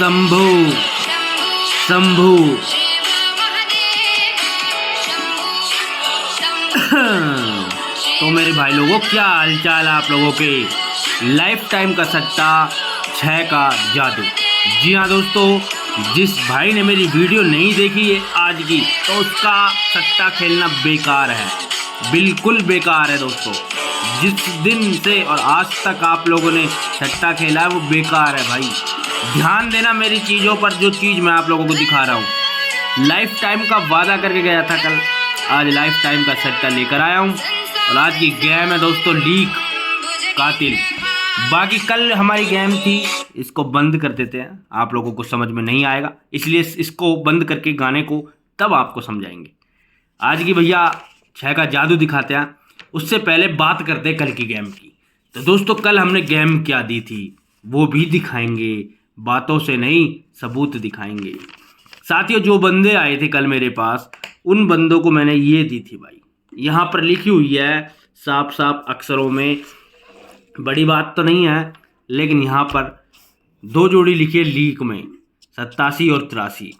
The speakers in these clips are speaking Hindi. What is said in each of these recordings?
शंभू शंभू। तो मेरे भाई लोगों, क्या हालचाल आप लोगों के। लाइफ टाइम का सट्टा 6 का जादू। जी हाँ दोस्तों, जिस भाई ने मेरी वीडियो नहीं देखी है आज की, तो उसका सट्टा खेलना बेकार है, बिल्कुल बेकार है दोस्तों। जिस दिन से और आज तक आप लोगों ने सट्टा खेला है वो बेकार है भाई। ध्यान देना मेरी चीज़ों पर, जो चीज़ मैं आप लोगों को दिखा रहा हूँ। लाइफ टाइम का वादा करके गया था कल, आज लाइफ टाइम का सट्टा लेकर आया हूँ। और आज की गेम है दोस्तों लीक कातिल। बाकी कल हमारी गेम थी, इसको बंद कर देते हैं, आप लोगों को समझ में नहीं आएगा, इसलिए इसको बंद करके गाने को तब आपको समझाएंगे। आज की भैया 6 का जादू दिखाते हैं। उससे पहले बात करते हैं कल की गेम की। तो दोस्तों, कल हमने गेम क्या दी थी वो भी दिखाएंगे, बातों से नहीं सबूत दिखाएंगे। साथियों, जो बंदे आए थे कल मेरे पास, उन बंदों को मैंने ये दी थी भाई। यहाँ पर लिखी हुई है साफ साफ अक्षरों में, बड़ी बात तो नहीं है, लेकिन यहाँ पर 2 जोड़ी लिखी है लीक में, 87 और 83।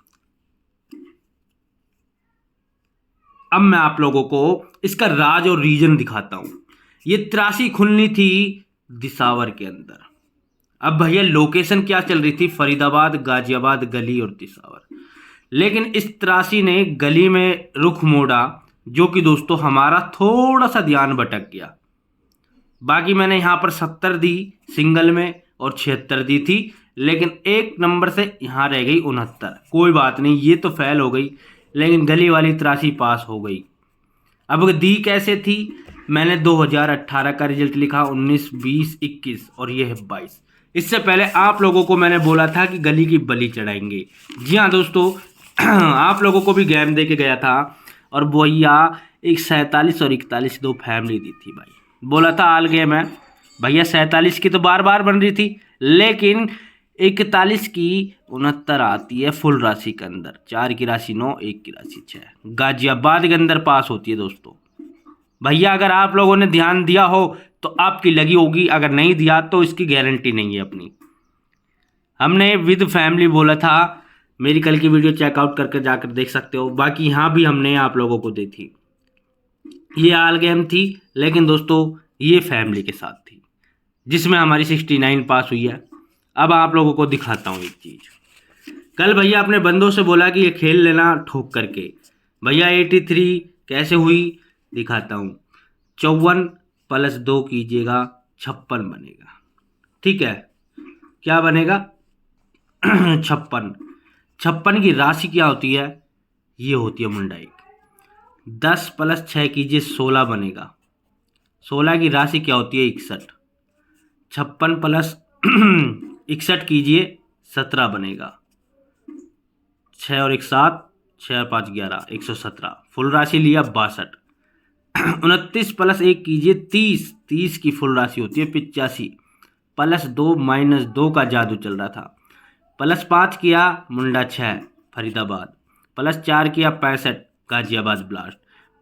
अब मैं आप लोगों को इसका राज और रीजन दिखाता हूं। ये 83 खुलनी थी दिसावर के अंदर। अब भैया लोकेशन क्या चल रही थी, फरीदाबाद, गाजियाबाद, गली और दिसावर। लेकिन इस 83 ने गली में रुख मोड़ा, जो कि दोस्तों हमारा थोड़ा सा ध्यान भटक गया। बाकी मैंने यहाँ पर 70 दी सिंगल में और 76 दी थी, लेकिन एक नंबर से यहाँ रह गई 69। कोई बात नहीं, ये तो फेल हो गई, लेकिन गली वाली 83 पास हो गई। अब दी कैसे थी, मैंने 2018 का रिजल्ट लिखा, 19, 20, 21 और ये है 22। इससे पहले आप लोगों को मैंने बोला था कि गली की बलि चढ़ाएंगे। जी हाँ दोस्तों, आप लोगों को भी गेम दे के गया था, और भैया एक 47 और 41 2 फैमिली दी थी भाई। बोला था आल गेम है भैया। 47 की तो बार बार बन रही थी, लेकिन 41 की 69 आती है फुल राशि के अंदर। 4 की राशि 9, 1 की राशि 6, गाजियाबाद के अंदर पास होती है दोस्तों। भैया अगर आप लोगों ने ध्यान दिया हो तो आपकी लगी होगी, अगर नहीं दिया तो इसकी गारंटी नहीं है अपनी। हमने विद फैमिली बोला था, मेरी कल की वीडियो चेकआउट करके जाकर देख सकते हो। बाकी यहाँ भी हमने आप लोगों को दी थी, ये आल गेम थी, लेकिन दोस्तों ये फैमिली के साथ थी, जिसमें हमारी 69 पास हुई है। अब आप लोगों को दिखाता हूँ एक चीज़। कल भैया अपने बंदों से बोला कि ये खेल लेना ठोक करके। भैया 83 कैसे हुई दिखाता हूँ। 54 + 2 कीजिएगा, 56 बनेगा। ठीक है, क्या बनेगा 56। 56 की राशि क्या होती है, ये होती है मुंडा 1। 10 + 6 कीजिए, 16 बनेगा। 16 की राशि क्या होती है 61। 56 + 61 कीजिए, 17 बनेगा। 6 और 1 7, 6 और 5 11, 117। फुल राशि लिया 62। 29 + 1 कीजिए, 30। 30 की फुल राशि होती है 85। +2 - 2 का जादू चल रहा था। +5 किया मुंडा 6 फरीदाबाद। +4 किया 65 गाजियाबाद ब्लास्ट।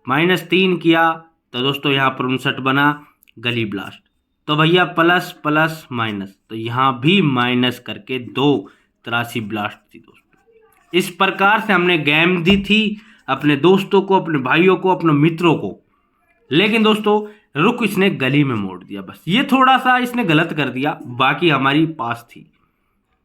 -3 किया तो दोस्तों यहाँ पर 59 बना गली ब्लास्ट। तो भैया प्लस प्लस माइनस, तो यहाँ भी माइनस करके 2 83 ब्लास्ट थी दोस्तों। इस प्रकार से हमने गेम दी थी अपने दोस्तों को, अपने भाइयों को, अपने मित्रों को। लेकिन दोस्तों रुक इसने गली में मोड़ दिया, बस ये थोड़ा सा इसने गलत कर दिया, बाकी हमारी पास थी।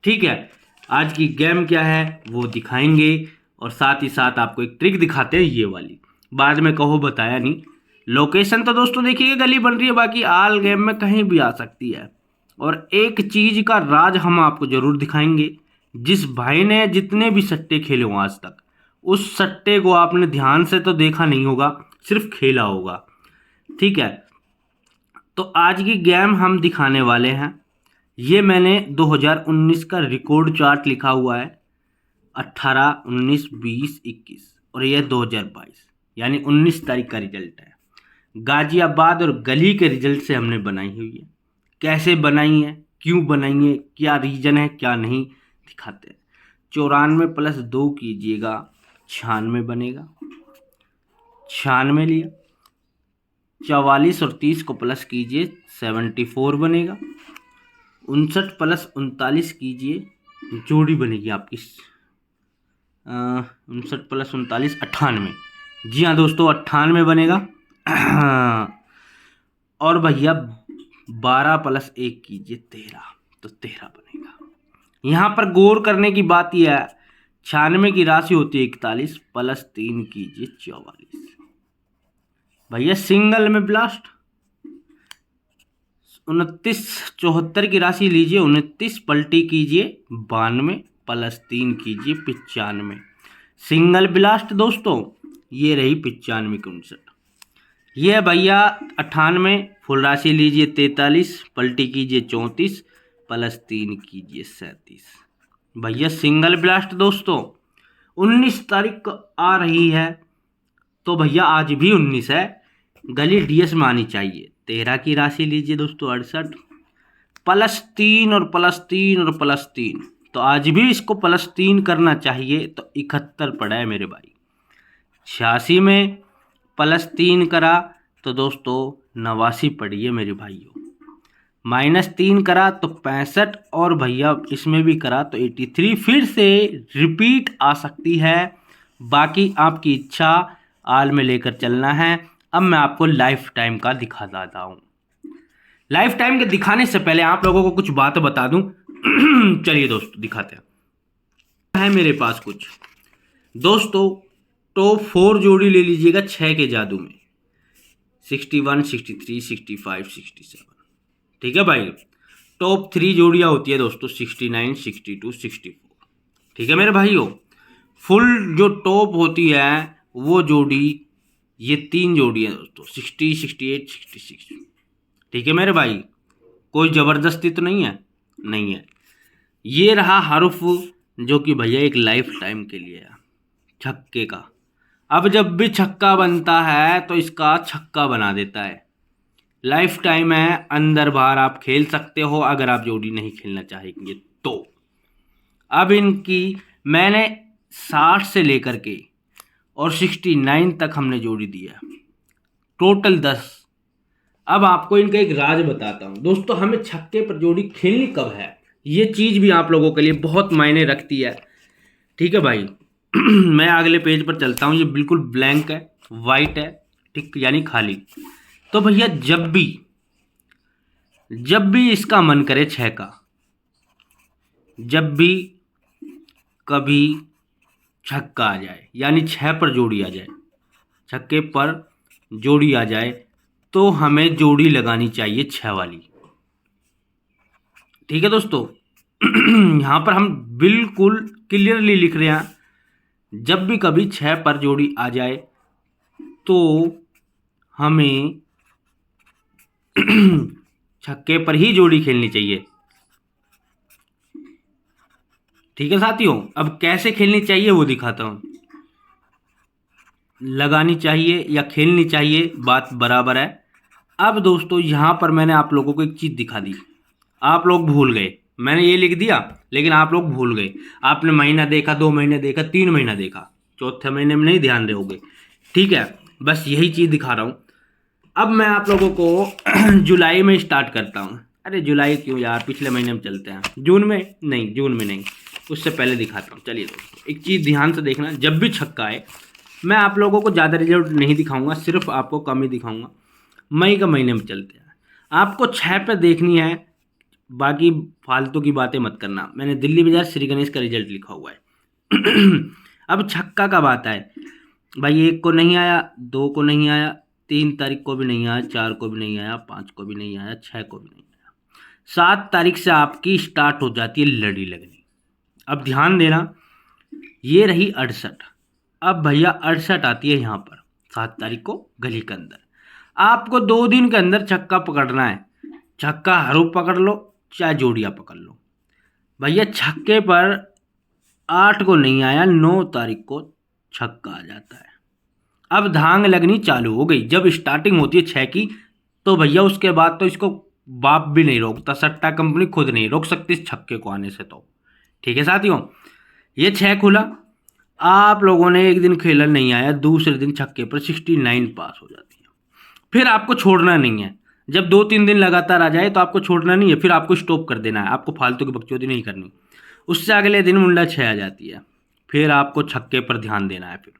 ठीक है, आज की गेम क्या है वो दिखाएंगे, और साथ ही साथ आपको एक ट्रिक दिखाते हैं, ये वाली। बाद में कहो बताया नहीं। लोकेशन तो दोस्तों देखिए गली बन रही है, बाकी आल गेम में कहीं भी आ सकती है। और एक चीज का राज हम आपको जरूर दिखाएंगे। जिस भाई ने जितने भी सट्टे खेले हों आज तक, उस सट्टे को आपने ध्यान से तो देखा नहीं होगा, सिर्फ खेला होगा। ठीक है, तो आज की गेम हम दिखाने वाले हैं। ये मैंने 2019 का रिकॉर्ड चार्ट लिखा हुआ है, 18, 19, 20, 21 और यह 2022 यानी 19 तारीख का रिजल्ट है। गाजियाबाद और गली के रिजल्ट से हमने बनाई हुई है। कैसे बनाई है, क्यों बनाई है, क्या रीजन है, क्या नहीं, दिखाते हैं। 94 + 2 कीजिएगा, 96 बनेगा। 96 लिया। 44 और 30 को प्लस कीजिए, 74 बनेगा। 59 + 39 कीजिए, जोड़ी बनेगी आपकी 59 प्लस 39 98। जी हाँ दोस्तों, 98 बनेगा। और भैया 12 प्लस 1 कीजिए 13, तो 13 बनेगा। यहाँ पर गौर करने की बात यह है, 96 की राशि होती है 41, प्लस 3 कीजिए 44। भैया सिंगल में ब्लास्ट 29 74 की राशि लीजिए, 29 पलटी कीजिए 92, प्लस 3 कीजिए 95। सिंगल ब्लास्ट दोस्तों ये रही 95 की 59। ये भैया 98 फुल राशि लीजिए 43, पलटी कीजिए 34, प्लस 3 कीजिए 37। भैया सिंगल ब्लास्ट दोस्तों 19 तारीख को आ रही है, तो भैया आज भी 19 है, गली डीएस में आनी चाहिए। 13 की राशि लीजिए दोस्तों 68, प्लस 3 और प्लस 3 और प्लस 3, तो आज भी इसको प्लस 3 करना चाहिए, तो 71 पड़ा है मेरे भाई। 86 में प्लस 3 करा तो दोस्तों 89 पड़ी है मेरे भाइयों। माइनस 3 करा तो 65, और भैया इसमें भी करा तो 83। फिर से रिपीट आ सकती है, बाकी आपकी इच्छा, आल में लेकर चलना है। अब मैं आपको लाइफ टाइम का दिखा देता हूँ। लाइफ टाइम के दिखाने से पहले आप लोगों को कुछ बात बता दूं। चलिए दोस्तों दिखाते हैं मेरे पास कुछ। दोस्तों टॉप 4 जोड़ी ले लीजिएगा 6 के जादू में, 61 63 65 67। ठीक है भाई। टॉप 3 जोड़ियां होती है दोस्तों 69 62 64। ठीक है मेरे भाइयों। फुल जो टॉप होती है वो जोड़ी, ये 3 जोड़ी है दोस्तों 60 68 66। ठीक है मेरे भाई, कोई ज़बरदस्ती तो नहीं है, नहीं है। ये रहा हर्फ जो कि भैया एक लाइफ टाइम के लिए है, छक्के का। अब जब भी छक्का बनता है तो इसका छक्का बना देता है। लाइफ टाइम है, अंदर बाहर आप खेल सकते हो अगर आप जोड़ी नहीं खेलना चाहेंगे तो। अब इनकी मैंने 60 से लेकर के और 69 तक हमने जोड़ी दिया, टोटल 10। अब आपको इनका एक राज बताता हूं दोस्तों, हमें छक्के पर जोड़ी खेलनी कब है, ये चीज़ भी आप लोगों के लिए बहुत मायने रखती है। ठीक है भाई। मैं अगले पेज पर चलता हूं, ये बिल्कुल ब्लैंक है, वाइट है, ठीक, यानी खाली। तो भैया जब भी इसका मन करे 6 का, जब भी कभी छक्का आ जाए, यानी 6 पर जोड़ी आ जाए, छक्के पर जोड़ी आ जाए, तो हमें जोड़ी लगानी चाहिए 6 वाली। ठीक है दोस्तों। यहाँ पर हम बिल्कुल क्लियरली लिख रहे हैं, जब भी कभी 6 पर जोड़ी आ जाए तो हमें छक्के पर ही जोड़ी खेलनी चाहिए। ठीक है साथियों। अब कैसे खेलनी चाहिए वो दिखाता हूँ। लगानी चाहिए या खेलनी चाहिए, बात बराबर है। अब दोस्तों यहाँ पर मैंने आप लोगों को एक चीज़ दिखा दी, आप लोग भूल गए। मैंने ये लिख दिया लेकिन आप लोग भूल गए। आपने महीना देखा, 2 महीने देखा, 3 महीना देखा, चौथे महीने में नहीं ध्यान रहोगे। ठीक है, बस यही चीज़ दिखा रहा हूँ। अब मैं आप लोगों को जुलाई में स्टार्ट करता हूँ। अरे जुलाई क्यों यार, पिछले महीने में चलते हैं। जून में नहीं, उससे पहले दिखाता हूँ। चलिए दोस्तों एक चीज़ ध्यान से देखना, जब भी छक्का आए, मैं आप लोगों को ज़्यादा रिजल्ट नहीं दिखाऊंगा, सिर्फ आपको कम ही दिखाऊंगा। मई का महीने में चलते हैं। आपको 6 पे देखनी है, बाकी फालतू की बातें मत करना। मैंने दिल्ली बाजार श्री गणेश का रिजल्ट लिखा हुआ है। अब छक्का कब आता है भाई, 1 को नहीं आया, 2 को नहीं आया, 3 तारीख को भी नहीं आया, 4 को भी नहीं आया, 5 को भी नहीं आया, 6 को भी नहीं आया, 7 तारीख से आपकी स्टार्ट हो जाती है लड़ी लगनी। अब ध्यान देना, ये रही 68। अब भैया 68 आती है यहाँ पर 7 तारीख को गली के अंदर। आपको 2 दिन के अंदर छक्का पकड़ना है। छक्का हरू पकड़ लो चाहे जोड़ियाँ पकड़ लो। भैया छक्के पर 8 को नहीं आया, 9 तारीख को छक्का आ जाता है। अब धांग लगनी चालू हो गई। जब स्टार्टिंग होती है 6 की, तो भैया उसके बाद तो इसको बाप भी नहीं रोकता, सट्टा कंपनी खुद नहीं रोक सकती इस छक्के को आने से। तो ठीक है साथियों, ये 6 खुला, आप लोगों ने एक दिन खेला नहीं आया, दूसरे दिन छक्के पर 69 पास हो जाती है। फिर आपको छोड़ना नहीं है। जब 2-3 दिन लगातार आ जाए तो आपको छोड़ना नहीं है, फिर आपको स्टॉप कर देना है, आपको फालतू की बकचोदी नहीं करनी। उससे अगले दिन मुंडा 6 आ जाती है, फिर आपको छक्के पर ध्यान देना है। फिर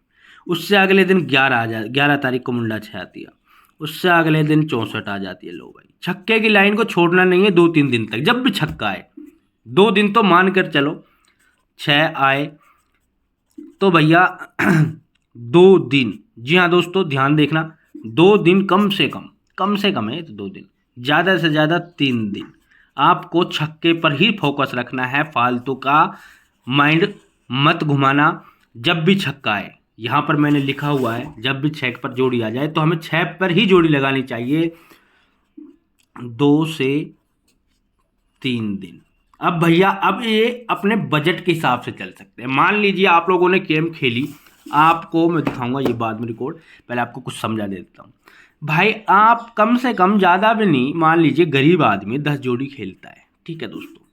उससे अगले दिन 11 तारीख को मुंडा 6 आती है, उससे अगले दिन 64 आ जाती है। लो भाई, छक्के की लाइन को छोड़ना नहीं है 2-3 दिन तक। जब भी छक्का आए, 2 दिन तो मान कर चलो, 6 आए तो भैया 2 दिन, जी हाँ दोस्तों ध्यान देखना, 2 दिन कम से कम है तो 2 दिन, ज़्यादा से ज़्यादा 3 दिन आपको छक्के पर ही फोकस रखना है। फालतू का माइंड मत घुमाना। जब भी छक्का आए, यहाँ पर मैंने लिखा हुआ है, जब भी 6 पर जोड़ी आ जाए तो हमें 6 पर ही जोड़ी लगानी चाहिए, 2 से 3 दिन। अब भैया, अब ये अपने बजट के हिसाब से चल सकते हैं। मान लीजिए आप लोगों ने गेम खेली, आपको मैं दिखाऊंगा ये बाद में रिकॉर्ड, पहले आपको कुछ समझा देता हूँ। भाई आप कम से कम, ज़्यादा भी नहीं, मान लीजिए गरीब आदमी 10 जोड़ी खेलता है, ठीक है दोस्तों,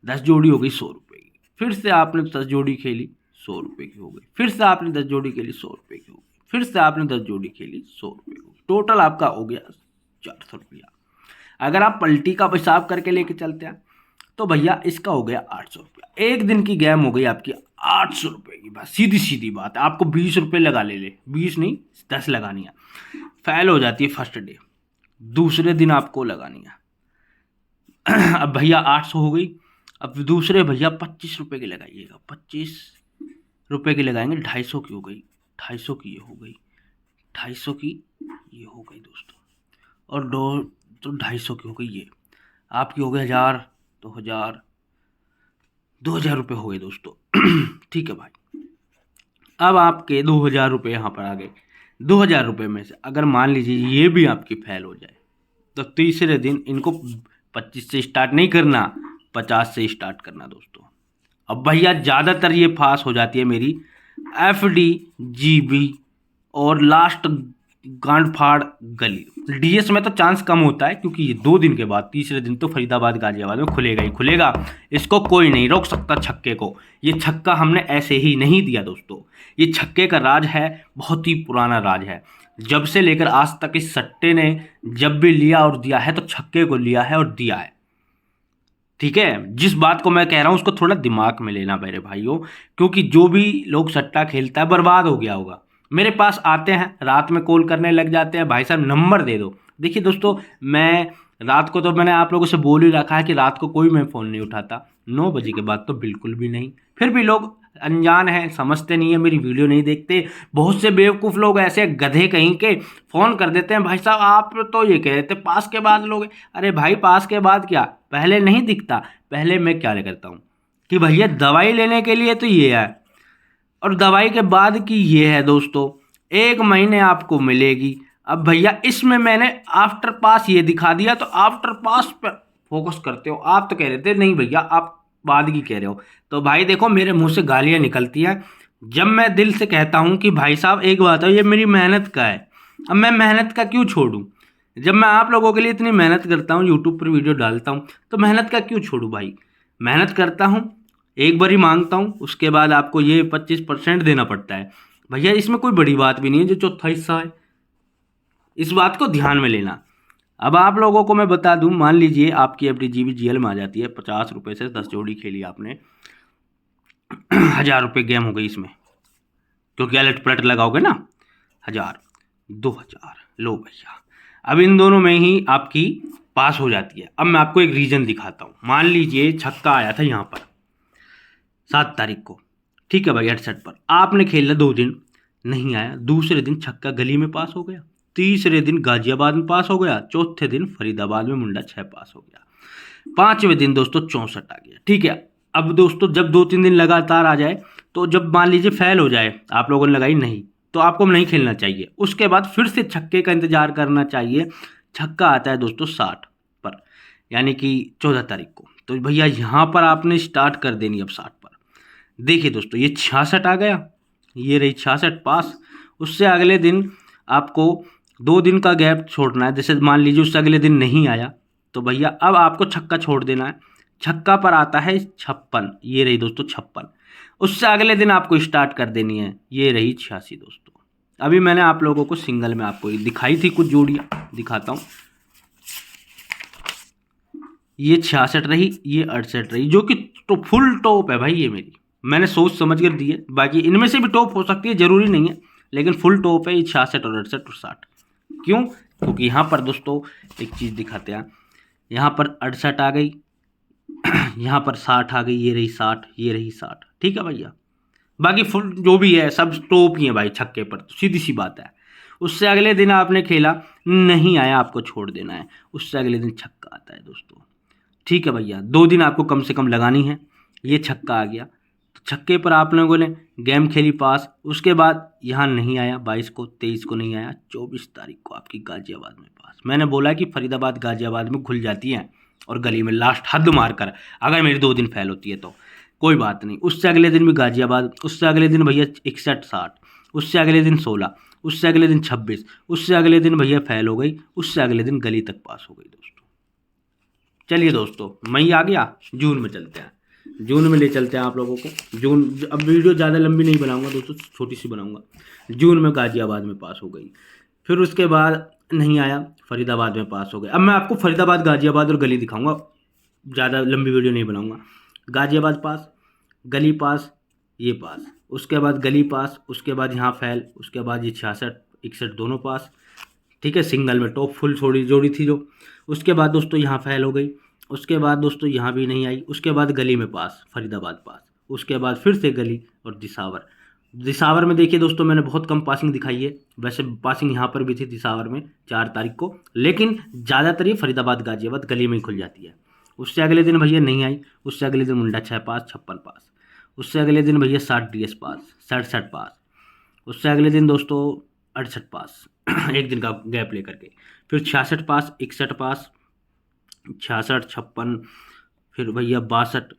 10 जोड़ी हो गई 100 रुपये की। फिर से आपने 10 जोड़ी खेली, 100 रुपये की हो गई। फिर से आपने 10 जोड़ी खेली, 100 रुपये की हो गई। फिर से आपने 10 जोड़ी खेली, 100 रुपये की। टोटल आपका हो गया 400 रुपया। अगर आप पलटी का हिसाब करके लेके चलते हैं तो भैया इसका हो गया 800 रुपया। एक दिन की गेम हो गई आपकी 800 रुपये की। बस सीधी सीधी बात है, आपको 20 रुपये लगा ले 20 नहीं 10 लगानी है। फेल हो जाती है फर्स्ट डे, दूसरे दिन आपको लगानी है। अब भैया 800 हो गई, अब दूसरे भैया 25 रुपये की लगाइएगा, 25 रुपये की लगाएंगे, 250 की हो गई, 250 की ये हो गई, 250 की ये हो गई दोस्तों, और 250 की हो गई ये आपकी हो गई 1000, 2000 रुपये हो गए दोस्तों। ठीक है भाई, अब आपके 2000 रुपये यहाँ पर आ गए। 2000 रुपये में से अगर मान लीजिए ये भी आपकी फेल हो जाए तो तीसरे दिन इनको 25 से स्टार्ट नहीं करना, 50 से स्टार्ट करना दोस्तों। अब भैया ज़्यादातर ये पास हो जाती है मेरी FD, GB और लास्ट गांड फाड़ गली। DS में तो चांस कम होता है, क्योंकि ये 2 दिन के बाद, तीसरे दिन तो फरीदाबाद गाजियाबाद में खुलेगा ही खुलेगा। इसको कोई नहीं रोक सकता छक्के को। ये छक्का हमने ऐसे ही नहीं दिया दोस्तों, ये छक्के का राज है, बहुत ही पुराना राज है। जब से लेकर आज तक इस सट्टे ने जब भी लिया और दिया है तो छक्के को लिया है और दिया है। ठीक है, जिस बात को मैं कह रहा हूँ उसको थोड़ा दिमाग में लेना मेरे भाइयों, क्योंकि जो भी लोग सट्टा खेलता है बर्बाद हो गया होगा। मेरे पास आते हैं, रात में कॉल करने लग जाते हैं, भाई साहब नंबर दे दो। देखिए दोस्तों, मैं रात को तो मैंने आप लोगों से बोल ही रखा है कि रात को कोई मैं फ़ोन नहीं उठाता, 9 बजे के बाद तो बिल्कुल भी नहीं। फिर भी लोग अनजान हैं, समझते नहीं है, मेरी वीडियो नहीं देखते। बहुत से बेवकूफ़ लोग ऐसे गधे कहीं के फ़ोन कर देते हैं, भाई साहब आप तो ये कह रहे थे पास के बाद लोग। अरे भाई पास के बाद क्या, पहले नहीं दिखता। पहले मैं क्या करता हूँ कि भैया दवाई लेने के लिए तो ये है, और दवाई के बाद की ये है दोस्तों, 1 महीने आपको मिलेगी। अब भैया इसमें मैंने आफ्टर पास ये दिखा दिया, तो आफ्टर पास पर फोकस करते हो। आप तो कह रहे थे नहीं भैया आप बाद की कह रहे हो, तो भाई देखो मेरे मुंह से गालियां निकलती हैं जब मैं दिल से कहता हूं कि भाई साहब एक बात है, ये मेरी मेहनत का है, अब मैं मेहनत का क्यों छोड़ूं। जब मैं आप लोगों के लिए इतनी मेहनत करता हूं, यूट्यूब पर वीडियो डालता हूं, तो मेहनत का क्यों छोड़ूं भाई। मेहनत करता हूं, एक बार ही मांगता हूं, उसके बाद आपको ये 25% देना पड़ता है। भैया इसमें कोई बड़ी बात भी नहीं है, जो चौथा हिस्सा है, इस बात को ध्यान में लेना। अब आप लोगों को मैं बता दूं, मान लीजिए आपकी FD GB GL में आ जाती है 50 रुपये से, 10 जोड़ी खेली आपने, 1000 रुपये गेम हो गई इसमें, क्योंकि अलट पलट लगाओगे ना, 1000 2000, लो भैया अब इन दोनों में ही आपकी पास हो जाती है। अब मैं आपको एक रीजन दिखाता हूँ। मान लीजिए छक्का आया था यहाँ पर 7 तारीख को, ठीक है भाई 68 पर, आपने खेला 2 दिन नहीं आया, दूसरे दिन छक्का गली में पास हो गया, तीसरे दिन गाजियाबाद में पास हो गया, चौथे दिन फरीदाबाद में मुंडा 6 पास हो गया, 5वें दिन दोस्तों 64 आ गया। ठीक है, अब दोस्तों जब 2-3 दिन लगातार आ जाए, तो जब मान लीजिए फेल हो जाए, आप लोगों ने लगाई नहीं, तो आपको नहीं खेलना चाहिए। उसके बाद फिर से छक्के का इंतजार करना चाहिए। छक्का आता है दोस्तों 60 पर, यानी कि 14 तारीख को, तो भैया यहाँ पर आपने स्टार्ट कर देनी अब 60 पर। देखिए दोस्तों ये 66 आ गया, ये रही 66 पास। उससे अगले दिन आपको 2 दिन का गैप छोड़ना है, जैसे मान लीजिए उससे अगले दिन नहीं आया, तो भैया अब आपको छक्का छोड़ देना है। छक्का पर आता है 56, ये रही दोस्तों 56। उससे अगले दिन आपको स्टार्ट कर देनी है, ये रही 86 दोस्तों। अभी मैंने आप लोगों को सिंगल में आपको दिखाई थी कुछ जोड़ियाँ, दिखाता हूँ। ये 66 रही, ये 68 रही, जो कि तो फुल टॉप है भाई ये मेरी, मैंने सोच समझ कर दी है। बाकी इनमें से भी टॉप हो सकती है, जरूरी नहीं है, लेकिन फुल टॉप है ये 66 और 68 और 60। क्यों? क्योंकि यहाँ पर दोस्तों एक चीज़ दिखाते हैं, यहाँ पर 68 आ गई, यहाँ पर 60 आ गई, ये रही 60, ये रही 60, ठीक है भैया। बाकी फुल जो भी है सब टॉप ही है भाई छक्के पर, तो सीधी सी बात है। उससे अगले दिन आपने खेला, नहीं आया, आपको छोड़ देना है, उससे अगले दिन छक्का आता है दोस्तों, ठीक है भैया। 2 दिन आपको कम से कम लगानी है, ये छक्का आ गया, तो छक्के पर आप लोगों ने गेम खेली पास। उसके बाद यहाँ नहीं आया, 22 को 23 को नहीं आया, 24 तारीख को आपकी गाजियाबाद में पास। मैंने बोला कि फरीदाबाद गाजियाबाद में खुल जाती हैं और गली में लास्ट हद मार कर, अगर मेरी 2 दिन फैल होती है तो कोई बात नहीं। उससे अगले दिन भी गाजियाबाद, उससे अगले दिन भैया 61 60, उससे अगले दिन 16, उससे अगले दिन 26, उससे अगले दिन भैया फैल हो गई, उससे अगले दिन गली तक पास हो गई दोस्तों। चलिए दोस्तों, मई आ गया, जून में चलते हैं, जून में ले चलते हैं आप लोगों को। जून, अब वीडियो ज़्यादा लंबी नहीं बनाऊंगा दोस्तों, छोटी सी बनाऊंगा। जून में गाजियाबाद में पास हो गई, फिर उसके बाद नहीं आया, फरीदाबाद में पास हो गए। अब मैं आपको फरीदाबाद, गाजियाबाद और गली दिखाऊंगा, ज़्यादा लंबी वीडियो नहीं बनाऊंगा। गाजियाबाद पास, गली पास, ये पास, उसके बाद गली पास, उसके बाद यहाँ फैल, उसके बाद ये 66 61 दोनों पास, ठीक है, सिंगल में टॉप फुल छोड़ी जोड़ी थी जो। उसके बाद दोस्तों यहाँ फैल हो गई, उसके बाद दोस्तों यहाँ भी नहीं आई, उसके बाद गली में पास, फरीदाबाद पास, उसके बाद फिर से गली और दिसावर। दिसावर में देखिए दोस्तों, मैंने बहुत कम पासिंग दिखाई है, वैसे पासिंग यहाँ पर भी थी दिसावर में 4 तारीख को, लेकिन ज़्यादातर ये फरीदाबाद गाजियाबाद गली में ही खुल जाती है। उससे अगले दिन भैया नहीं आई, उससे अगले दिन मुंडा 6 पास 56 पास, उससे अगले दिन भैया 60 DS पास 67 पास, उससे अगले दिन दोस्तों 68 पास एक दिन का गैप लेकर के, फिर 66 पास 61 पास, 66 56, फिर भैया 62,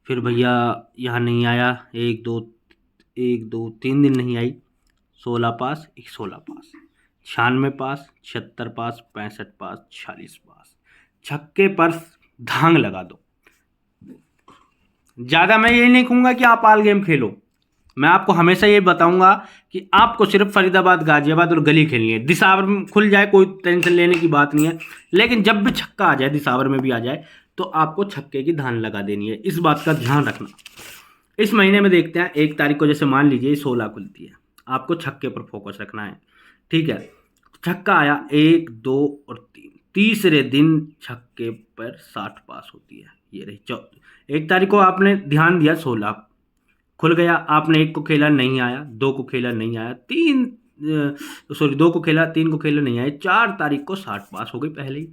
फिर भैया यहाँ नहीं आया, 1 2 3 दिन नहीं आई, 16 पास 16 पास, 96 पास 76 पास 65 पास 46 पास। छक्के पर धांग लगा दो। ज़्यादा मैं यही नहीं कहूँगा कि आप आल गेम खेलो, मैं आपको हमेशा ये बताऊंगा कि आपको सिर्फ फरीदाबाद गाजियाबाद और गली खेलनी है। दिसावर में खुल जाए कोई टेंशन लेने की बात नहीं है, लेकिन जब भी छक्का आ जाए, दिसावर में भी आ जाए, तो आपको छक्के की धान लगा देनी है, इस बात का ध्यान रखना। इस महीने में देखते हैं 1 तारीख को, जैसे मान लीजिए 16 खुलती है, आपको छक्के पर फोकस रखना है, ठीक है। छक्का आया 1 2 और 3, तीसरे दिन छक्के पर 60 पास होती है, ये रही 1 तारीख को आपने ध्यान दिया, 16 खुल गया, आपने 1 को खेला नहीं आया, 2 को खेला नहीं आया, 2 को खेला, 3 को खेला नहीं आया, 4 तारीख को 60 पास हो गई पहले ही,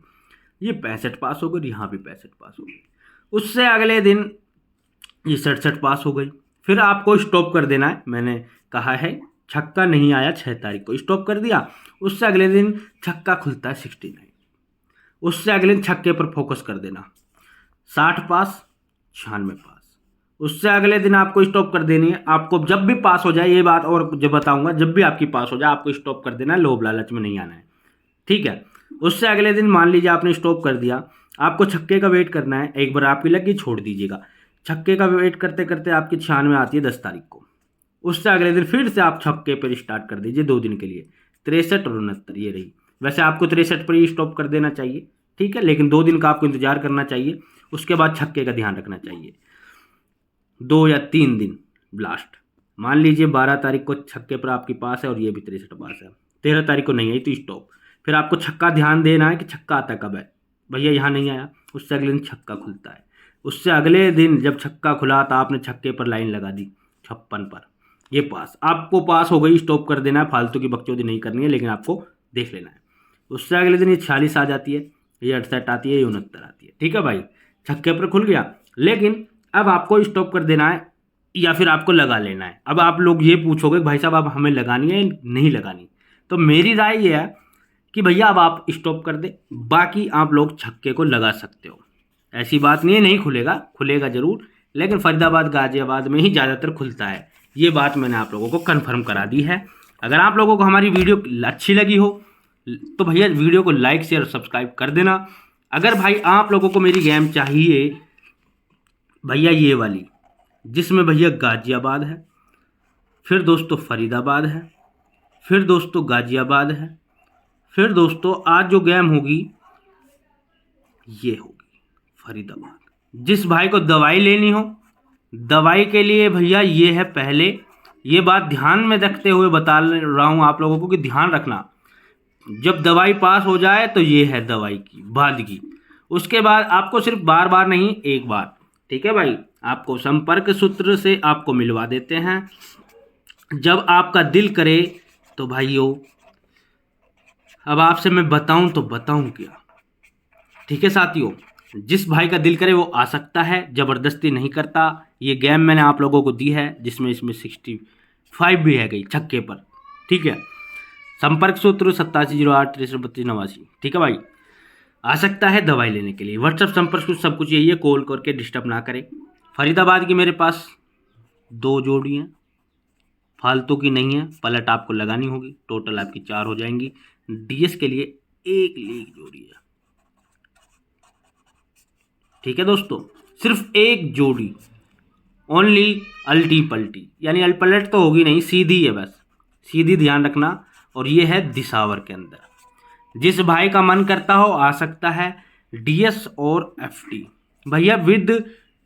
ये 65 पास हो गई, यहाँ भी 65 पास हो गई। उससे अगले दिन ये 67 पास हो गई। फिर आपको स्टॉप कर देना है, मैंने कहा है छक्का नहीं आया 6 तारीख को, स्टॉप कर दिया। उससे अगले दिन छक्का खुलता है 69, उससे अगले दिन छक्के पर फोकस कर देना, 60 पास 96 पास। उससे अगले दिन आपको स्टॉप कर देनी है, आपको जब भी पास हो जाए, ये बात और जब बताऊंगा, जब भी आपकी पास हो जाए आपको स्टॉप कर देना है, लोभ लालच में नहीं आना है, ठीक है। उससे अगले दिन मान लीजिए आपने स्टॉप कर दिया, आपको छक्के का वेट करना है, एक बार आपकी लगी छोड़ दीजिएगा, छक्के का वेट करते करते आपकी 96 आती है 10 तारीख को। उससे अगले दिन फिर से आप छक्के पर स्टार्ट कर दीजिए 2 दिन के लिए, 63 और 69, ये रही। वैसे आपको 63 पर ही स्टॉप कर देना चाहिए, ठीक है, लेकिन 2 दिन का आपको इंतजार करना चाहिए, उसके बाद छक्के का ध्यान रखना चाहिए। 2 या 3 दिन लास्ट, मान लीजिए 12 तारीख को छक्के पर आपके पास है और ये भी 63 पास है, 13 तारीख को नहीं आई तो स्टॉप। फिर आपको छक्का ध्यान देना है कि छक्का आता कब है, भैया यहाँ नहीं आया, उससे अगले दिन छक्का खुलता है। उससे अगले दिन जब छक्का खुला तो आपने छक्के पर लाइन लगा दी 56 पर, ये पास, आपको पास हो गई, स्टॉप कर देना है, फालतू की बकचोदी नहीं करनी है, लेकिन आपको देख लेना है। उससे अगले दिन ये 46 आ जाती है, ये 68 आती है, ये 69 आती है, ठीक है भाई, छक्के पर खुल गया। लेकिन अब आपको स्टॉप कर देना है या फिर आपको लगा लेना है। अब आप लोग ये पूछोगे भाई साहब अब हमें लगानी है नहीं लगानी, तो मेरी राय ये है कि भैया अब आप स्टॉप कर दे, बाकी आप लोग छक्के को लगा सकते हो, ऐसी बात नहीं है नहीं खुलेगा, खुलेगा जरूर, लेकिन फरीदाबाद गाजियाबाद में ही ज़्यादातर खुलता है, ये बात मैंने आप लोगों को कन्फर्म करा दी है। अगर आप लोगों को हमारी वीडियो अच्छी लगी हो तो भैया वीडियो को लाइक शेयर और सब्सक्राइब कर देना। अगर भाई आप लोगों को मेरी गेम चाहिए भैया ये वाली, जिसमें भैया गाजियाबाद है, फिर दोस्तों फरीदाबाद है, फिर दोस्तों गाजियाबाद है, फिर दोस्तों आज जो गेम होगी ये होगी फरीदाबाद। जिस भाई को दवाई लेनी हो, दवाई के लिए भैया ये है पहले, ये बात ध्यान में रखते हुए बता रहा हूँ आप लोगों को कि ध्यान रखना, जब दवाई पास हो जाए तो ये है दवाई की बादगी। उसके बाद आपको सिर्फ बार बार नहीं, एक बार, ठीक है भाई, आपको संपर्क सूत्र से आपको मिलवा देते हैं। जब आपका दिल करे तो भाइयों, अब आपसे मैं बताऊं तो बताऊं क्या, ठीक है साथियों, जिस भाई का दिल करे वो आ सकता है, ज़बरदस्ती नहीं करता। ये गेम मैंने आप लोगों को दी है जिसमें इसमें 65 भी है गई छक्के पर, ठीक है। संपर्क सूत्र 8708 6332 89, ठीक है भाई, आ सकता है दवाई लेने के लिए। व्हाट्सअप संपर्क सूत्र सब कुछ यही है, कॉल करके डिस्टर्ब ना करें। फरीदाबाद की मेरे पास 2 जोड़ी हैं, फालतू की नहीं है, पलट आपको लगानी होगी, टोटल आपकी 4 हो जाएंगी। डीएस के लिए 1 लीग जोड़ी है, ठीक है दोस्तों, सिर्फ 1 जोड़ी, ओनली अल्टी पल्टी, यानी अलपलट तो होगी नहीं, सीधी है बस, सीधी, ध्यान रखना। और ये है दिसावर के अंदर। जिस भाई का मन करता हो आ सकता है। डीएस और एफटी भैया विद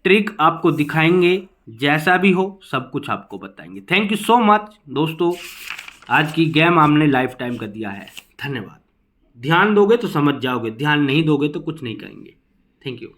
ट्रिक आपको दिखाएंगे, जैसा भी हो सब कुछ आपको बताएंगे। थैंक यू सो मच दोस्तों, आज की गेम हमने लाइफ टाइम का दिया है, धन्यवाद। ध्यान दोगे तो समझ जाओगे, ध्यान नहीं दोगे तो कुछ नहीं करेंगे। Thank you.